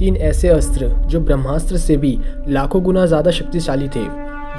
तीन ऐसे अस्त्र जो ब्रह्मास्त्र से भी लाखों गुना ज्यादा शक्तिशाली थे,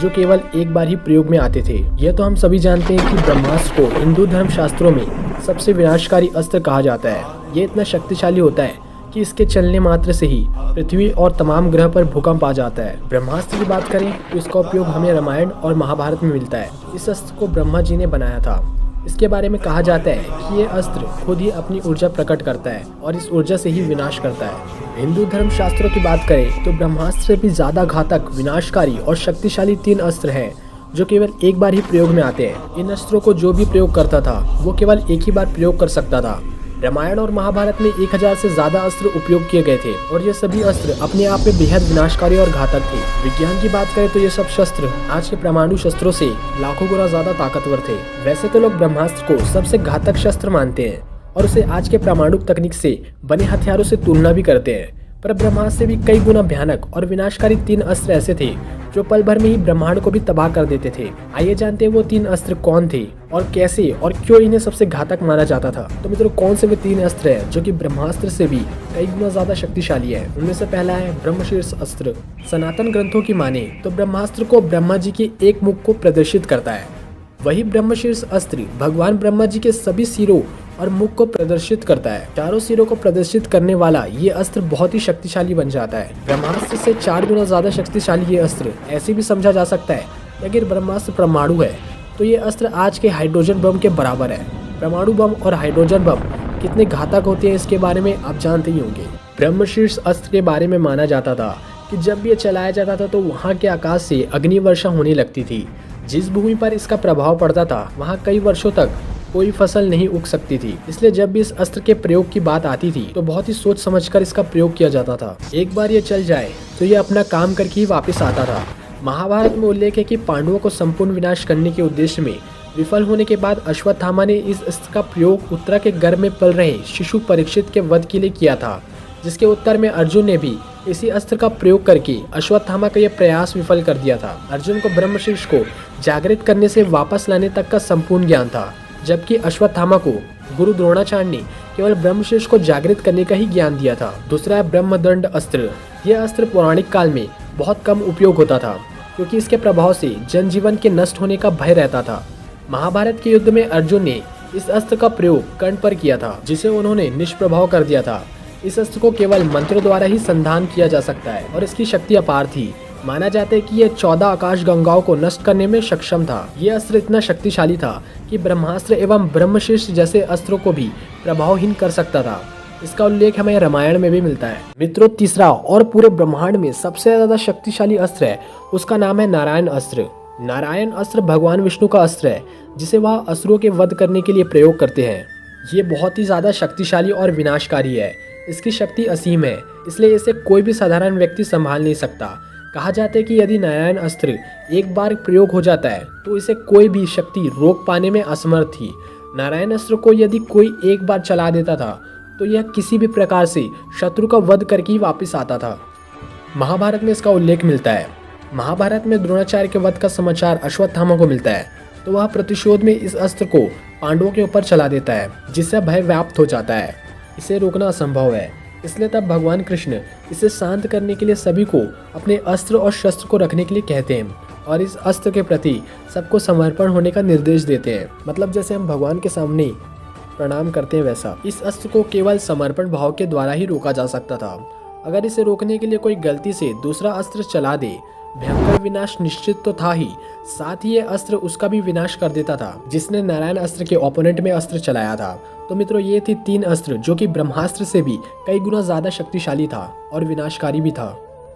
जो केवल एक बार ही प्रयोग में आते थे। यह तो हम सभी जानते हैं कि ब्रह्मास्त्र को हिंदू धर्म शास्त्रों में सबसे विनाशकारी अस्त्र कहा जाता है। यह इतना शक्तिशाली होता है कि इसके चलने मात्र से ही पृथ्वी और तमाम ग्रह पर भूकंप आ जाता है। ब्रह्मास्त्र की बात करें तो इसका उपयोग हमें रामायण और महाभारत में मिलता है। इस अस्त्र को ब्रह्मा जी ने बनाया था। इसके बारे में कहा जाता है कि ये अस्त्र खुद ही अपनी ऊर्जा प्रकट करता है और इस ऊर्जा से ही विनाश करता है। हिंदू धर्म शास्त्रों की बात करें तो ब्रह्मास्त्र से भी ज्यादा घातक, विनाशकारी और शक्तिशाली तीन अस्त्र हैं जो केवल एक बार ही प्रयोग में आते हैं। इन अस्त्रों को जो भी प्रयोग करता था वो केवल एक ही बार प्रयोग कर सकता था। रामायण और महाभारत में 1000 से ज्यादा अस्त्र उपयोग किए गए थे और ये सभी अस्त्र अपने आप में बेहद विनाशकारी और घातक थे। विज्ञान की बात करें तो ये सब शस्त्र आज के परमाणु शस्त्रों से लाखों गुना ज्यादा ताकतवर थे। वैसे तो लोग ब्रह्मास्त्र को सबसे घातक शस्त्र मानते हैं और उसे आज के परमाणु तकनीक से बने हथियारों से तुलना भी करते हैं, पर ब्रह्मास्त्र से भी कई गुना भयानक और विनाशकारी तीन अस्त्र ऐसे थे जो पल भर में ही ब्रह्मांड को भी तबाह कर देते थे। आइए जानते हैं वो तीन अस्त्र कौन थे और कैसे और क्यों इन्हें सबसे घातक माना जाता था। तो मित्रों, कौन से वे तीन अस्त्र हैं जो कि ब्रह्मास्त्र से भी कई गुना ज्यादा शक्तिशाली है। उनमें से पहला है ब्रह्मशीर्ष अस्त्र। सनातन ग्रंथों की माने तो ब्रह्मास्त्र को ब्रह्मा जी के एक मुख को प्रदर्शित करता है। वही ब्रह्मशीर्ष अस्त्र भगवान ब्रह्मा जी के सभी सिरों और मुख को प्रदर्शित करता है। चारों सिरों को प्रदर्शित करने वाला ये अस्त्र बहुत ही शक्तिशाली बन जाता है। ब्रह्मास्त्र से 4 गुना ज्यादा शक्तिशाली ये अस्त्र ऐसे भी समझा जा सकता है कि अगर ब्रह्मास्त्र परमाणु है तो ये अस्त्र आज के हाइड्रोजन बम के बराबर है। परमाणु बम और हाइड्रोजन बम कितने घातक होते हैं इसके बारे में आप जानते ही होंगे। ब्रह्मशीर्ष अस्त्र के बारे में माना जाता था कि जब ये चलाया जाता था तो वहाँ के आकाश से अग्नि वर्षा होने लगती थी। जिस भूमि पर इसका प्रभाव पड़ता था वहाँ कई वर्षों तक कोई फसल नहीं उग सकती थी। इसलिए जब भी इस अस्त्र के प्रयोग की बात आती थी तो बहुत ही सोच समझकर इसका प्रयोग किया जाता था। एक बार ये चल जाए तो ये अपना काम करके ही वापस आता था। महाभारत में उल्लेख है कि पांडवों को संपूर्ण विनाश करने के उद्देश्य में विफल होने के बाद अश्वत्थामा ने इस अस्त्र का प्रयोग उत्तरा के गर्भ में पल रहे शिशु परीक्षित के वध के लिए किया था, जिसके उत्तर में अर्जुन ने भी इसी अस्त्र का प्रयोग करके अश्वत्थामा का यह प्रयास विफल कर दिया था। अर्जुन को ब्रह्मशीर्ष को जागृत करने से वापस लाने तक का संपूर्ण ज्ञान था, जबकि अश्वत्थामा को गुरु द्रोणाचार्य ने केवल ब्रह्मशीर्ष को जागृत करने का ही ज्ञान दिया था। दूसरा है ब्रह्मदंड अस्त्र। यह अस्त्र पौराणिक काल में बहुत कम उपयोग होता था क्योंकि इसके प्रभाव से जनजीवन के नष्ट होने का भय रहता था। महाभारत के युद्ध में अर्जुन ने इस अस्त्र का प्रयोग कर्ण पर किया था, जिसे उन्होंने निष्प्रभाव कर दिया था। इस अस्त्र को केवल मंत्रों द्वारा ही संधान किया जा सकता है और इसकी शक्ति अपार थी। माना जाता है कि यह 14 आकाश गंगाओं को नष्ट करने में सक्षम था। यह अस्त्र इतना शक्तिशाली था कि ब्रह्मास्त्र एवं ब्रह्मशीर्ष जैसे अस्त्रों को भी प्रभावहीन कर सकता था। इसका उल्लेख हमें रामायण में भी मिलता है। मित्रों, तीसरा और पूरे ब्रह्मांड में सबसे ज्यादा शक्तिशाली अस्त्र है, उसका नाम है नारायण अस्त्र। नारायण अस्त्र भगवान विष्णु का अस्त्र है जिसे वह असुरों के वध करने के लिए प्रयोग करते हैं। ये बहुत ही ज्यादा शक्तिशाली और विनाशकारी है। इसकी शक्ति असीम है, इसलिए इसे कोई भी साधारण व्यक्ति संभाल नहीं सकता। कहा जाता है कि यदि नारायण अस्त्र एक बार प्रयोग हो जाता है तो इसे कोई भी शक्ति रोक पाने में असमर्थ थी। नारायण अस्त्र को यदि कोई एक बार चला देता था तो यह किसी भी प्रकार से शत्रु का वध करके ही वापस आता था। महाभारत में इसका उल्लेख मिलता है। महाभारत में द्रोणाचार्य के वध का समाचार अश्वत्थामा को मिलता है तो वह प्रतिशोध में इस अस्त्र को पांडवों के ऊपर चला देता है, जिससे भय व्याप्त हो जाता है। इसे रोकना असंभव है, इसलिए तब भगवान कृष्ण इसे शांत करने के लिए सभी को अपने अस्त्र और शस्त्र को रखने के लिए कहते हैं और इस अस्त्र के प्रति सबको समर्पण होने का निर्देश देते हैं। मतलब जैसे हम भगवान के सामने प्रणाम करते हैं वैसा। इस अस्त्र को केवल समर्पण भाव के द्वारा ही रोका जा सकता था। अगर इसे रोकने के लिए कोई गलती से दूसरा अस्त्र चला दे, भयंकर विनाश निश्चित तो था ही, साथ ही ये अस्त्र उसका भी विनाश कर देता था जिसने नारायण अस्त्र के ओपोनेंट में अस्त्र चलाया था। तो मित्रों, ये थी 3 अस्त्र जो कि ब्रह्मास्त्र से भी कई गुना ज्यादा शक्तिशाली था और विनाशकारी भी था।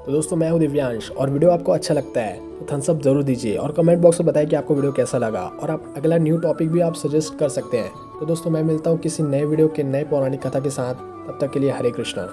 तो दोस्तों, मैं हूं दिव्यांश और वीडियो आपको अच्छा लगता है तो थम्स अप जरूर दीजिए और कमेंट बॉक्स में बताइए कि आपको वीडियो कैसा लगा और आप अगला न्यू टॉपिक भी आप सजेस्ट कर सकते हैं। तो दोस्तों, मैं मिलता हूँ किसी नए वीडियो के नए पौराणिक कथा के साथ। तब तक के लिए हरे कृष्णा।